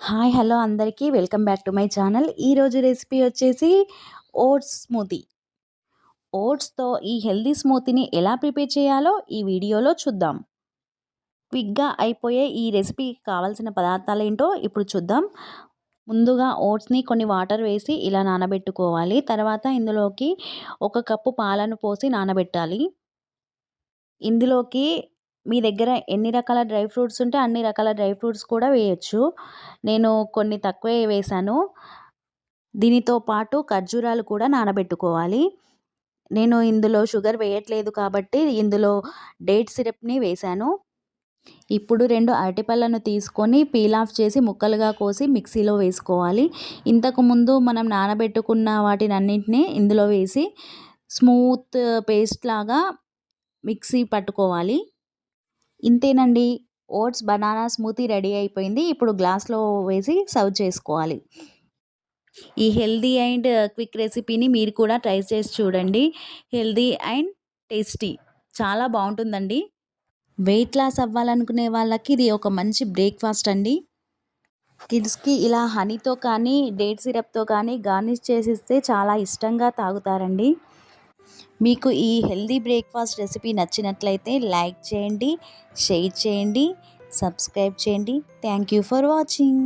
Hi hello అందరికీ welcome back to my channel. ఈరోజు recipe వచ్చేసి ఓట్స్ స్మూతీ. ఓట్స్‌తో ఈ హెల్తీ స్మూతీని ఎలా ప్రిపేర్ చేయాలో ఈ వీడియోలో చూద్దాం. క్విక్‌గా అయిపోయే ఈ రెసిపీకి కావాల్సిన పదార్థాలేంటో ఇప్పుడు చూద్దాం. ముందుగా ఓట్స్‌ని కొన్ని వాటర్ వేసి ఇలా నానబెట్టుకోవాలి. తర్వాత ఇందులోకి 1 కప్పు పాలను పోసి నానబెట్టాలి. ఇందులోకి మీ దగ్గర ఎన్ని రకాల డ్రై ఫ్రూట్స్ ఉంటే అన్ని రకాల డ్రై ఫ్రూట్స్ కూడా వేయొచ్చు. నేను కొన్ని తక్కువే వేశాను. దీనితో పాటు ఖర్జూరాలు కూడా నానబెట్టుకోవాలి. నేను ఇందులో షుగర్ వేయట్లేదు కాబట్టి ఇందులో డేట్ సిరప్‌ని వేశాను. ఇప్పుడు 2 అరటిపళ్ళను తీసుకొని పీల్ ఆఫ్ చేసి ముక్కలుగా కోసి మిక్సీలో వేసుకోవాలి. ఇంతకుముందు మనం నానబెట్టుకున్న వాటినన్నింటిని ఇందులో వేసి స్మూత్ పేస్ట్ లాగా మిక్సీ పట్టుకోవాలి. ఇంతేనండి. ఓట్స్ బనానా స్మూతీ రెడీ అయిపోయింది. ఇప్పుడు గ్లాస్‌లో వేసి సర్వ్ చేసుకోవాలి. ఈ హెల్తీ అండ్ క్విక్ రెసిపీని మీరు కూడా ట్రై చేసి చూడండి. హెల్తీ అండ్ టేస్టీ చాలా బావుంటుందండి. వెయిట్ లాస్ అవ్వాలనుకునే వాళ్ళకి ఇది ఒక మంచి బ్రేక్‌ఫాస్ట్ అండి. కిడ్స్‌కి ఇలా హనీతో కానీ, డేట్ సిరప్‌తో కానీ గార్నిష్ చేసిస్తే చాలా ఇష్టంగా తాగుతారండి. మీకు ఈ హెల్తీ బ్రేక్‌ఫాస్ట్ రెసిపీ నచ్చినట్లయితే లైక్ చేయండి, షేర్ చేయండి, సబ్స్క్రైబ్ చేయండి. Thank you for watching.